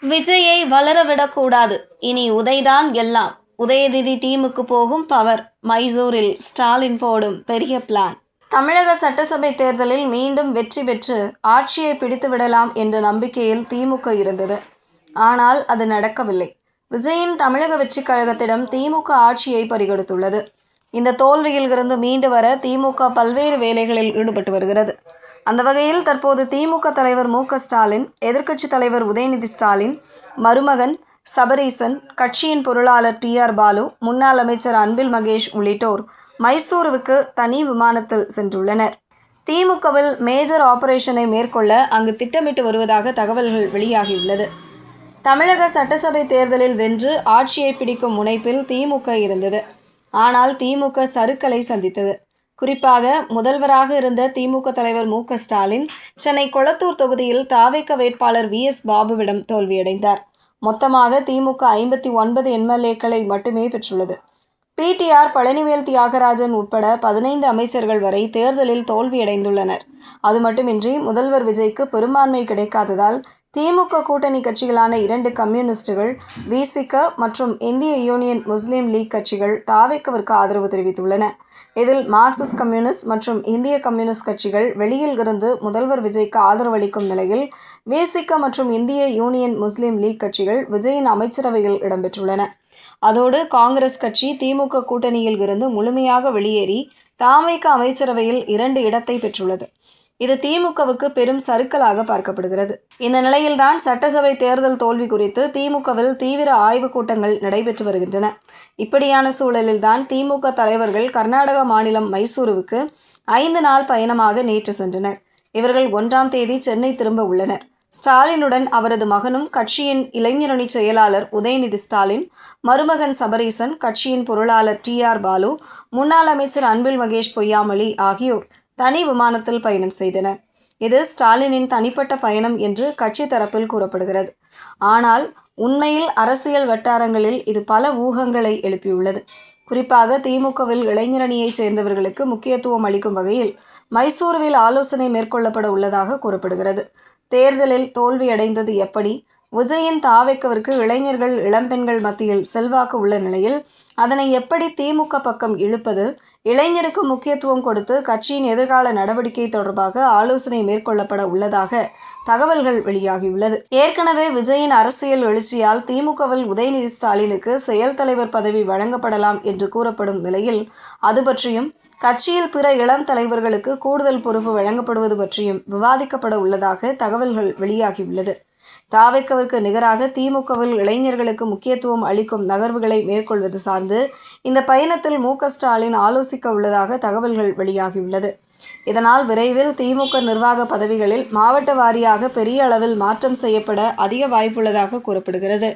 விஜயை வளரவிடக்கூடாது, இனி உதய்தான் எல்லாம். உதயநிதி டீமுக்கு போகும் பவர். மைசூரில் ஸ்டாலின் போடும் பெரிய பிளான். தமிழக சட்டசபை தேர்தலில் மீண்டும் வெற்றி பெற்று ஆட்சியை பிடித்து விடலாம் என்ற நம்பிக்கையில் திமுக இருந்தது. ஆனால் அது நடக்கவில்லை. விஜயின் தமிழக வெற்றி கழகத்திடம் திமுக ஆட்சியை பறிகொடுத்துள்ளது. இந்த தோல்வியில் இருந்து மீண்டு வர திமுக பல்வேறு வேலைகளில் ஈடுபட்டு வருகிறது. அந்த வகையில் தற்போது திமுக தலைவர் மு.க.ஸ்டாலின், எதிர்க்கட்சி தலைவர் உதயநிதி ஸ்டாலின், மருமகன் சபரீசன், கட்சியின் பொருளாளர் டி.ஆர். பாலு, முன்னாள் அமைச்சர் அன்பில் மகேஷ் உள்ளிட்டோர் மைசூருவுக்கு தனி விமானத்தில் சென்றுள்ளனர். திமுகவில் மேஜர் ஆபரேஷனை மேற்கொள்ள அங்கு திட்டமிட்டு வருவதாக தகவல்கள் வெளியாகியுள்ளது. தமிழக சட்டசபை தேர்தலில் வென்று ஆட்சியை பிடிக்கும் முனைப்பில் திமுக இருந்தது. ஆனால் திமுக சறுக்கலை சந்தித்தது. குறிப்பாக முதல்வராக இருந்த திமுக தலைவர் மு.க.ஸ்டாலின் சென்னை கொளத்தூர் தொகுதியில் த.வே.க வேட்பாளர் வி.எஸ். பாபுவிடம் தோல்வியடைந்தார். மொத்தமாக திமுக 59 எம்.எல்.ஏக்களை மட்டுமே பெற்றுள்ளது. பி.டி.ஆர். பழனிவேல் தியாகராஜன் உட்பட 15 அமைச்சர்கள் வரை தேர்தலில் தோல்வியடைந்துள்ளனர். அது மட்டுமின்றி முதல்வர் விஜய்க்கு பெரும்பான்மை கிடைக்காததால் திமுக கூட்டணி கட்சிகளான 2 கம்யூனிஸ்டுகள், வி.சி.க. மற்றும் இந்திய யூனியன் முஸ்லீம் லீக் கட்சிகள் த.வே.க.விற்கு ஆதரவு தெரிவித்துள்ளன. இதில் மார்க்சிஸ்ட் கம்யூனிஸ்ட் மற்றும் இந்திய கம்யூனிஸ்ட் கட்சிகள் வெளியில் இருந்து முதல்வர் விஜய்க்கு ஆதரவளிக்கும் நிலையில், வி.சி.க. மற்றும் இந்திய யூனியன் முஸ்லீம் லீக் கட்சிகள் விஜயின் அமைச்சரவையில் இடம்பெற்றுள்ளன. அதோடு காங்கிரஸ் கட்சி திமுக கூட்டணியில் இருந்து முழுமையாக வெளியேறி த.வே.க. அமைச்சரவையில் 2 இடத்தை பெற்றுள்ளது. இது திமுகவுக்கு பெரும் சறுக்கலாக பார்க்கப்படுகிறது. இந்த நிலையில்தான் சட்டசபை தேர்தல் தோல்வி குறித்து திமுகவில் தீவிர ஆய்வுக் கூட்டங்கள் நடைபெற்று வருகின்றன. இப்படியான சூழலில்தான் திமுக தலைவர்கள் கர்நாடக மாநிலம் மைசூருவுக்கு 5 நாள் பயணமாக நேற்று சென்றனர். இவர்கள் 1ஆம் தேதி சென்னை திரும்ப உள்ளனர். ஸ்டாலினுடன் அவரது மகனும், கட்சியின் இளைஞரணி செயலாளர் உதயநிதி ஸ்டாலின், மருமகன் சபரீசன், கட்சியின் பொருளாளர் டி.ஆர். பாலு, முன்னாள் அமைச்சர் அன்பில் மகேஷ் பொய்யாமொழி ஆகியோர் தனி விமானத்தில் பயணம் செய்தனர். இது ஸ்டாலினின் தனிப்பட்ட பயணம் என்று கட்சி தரப்பில் கூறப்படுகிறது. ஆனால் உண்மையில் அரசியல் வட்டாரங்களில் இது பல ஊகங்களை எழுப்பியுள்ளது. குறிப்பாக திமுகவில் இளைஞரணியைச் சேர்ந்தவர்களுக்கு முக்கியத்துவம் அளிக்கும் வகையில் மைசூருவில் ஆலோசனை மேற்கொள்ளப்பட உள்ளதாக கூறப்படுகிறது. தேர்தலில் தோல்வியடைந்தது எப்படி? விஜயின் த.வே.க.விற்கு இளைஞர்கள், இளம்பெண்கள் மத்தியில் செல்வாக்கு உள்ள நிலையில் அதனை எப்படி திமுக பக்கம் இழுப்பது? இளைஞருக்கு முக்கியத்துவம் கொடுத்து கட்சியின் எதிர்கால நடவடிக்கை தொடர்பாக ஆலோசனை மேற்கொள்ளப்பட உள்ளதாக தகவல்கள் வெளியாகியுள்ளது. ஏற்கனவே விஜயின் அரசியல் எழுச்சியால் திமுகவில் உதயநிதி ஸ்டாலினுக்கு செயல் தலைவர் பதவி வழங்கப்படலாம் என்று கூறப்படும் நிலையில், அது பற்றியும் கட்சியில் பிற இளம் தலைவர்களுக்கு கூடுதல் பொறுப்பு வழங்கப்படுவது பற்றியும் விவாதிக்கப்பட உள்ளதாக தகவல்கள் வெளியாகியுள்ளது. த.வே.க.விற்கு நிகராக திமுகவில் இளைஞர்களுக்கு முக்கியத்துவம் அளிக்கும் நகர்வுகளை மேற்கொள்வது சார்ந்து இந்த பயணத்தில் மு.க.ஸ்டாலின் ஆலோசிக்க உள்ளதாக தகவல்கள் வெளியாகியுள்ளது. இதனால் விரைவில் திமுக நிர்வாக பதவிகளில் மாவட்ட வாரியாக பெரிய அளவில் மாற்றம் செய்யப்பட அதிக வாய்ப்புள்ளதாக கூறப்படுகிறது.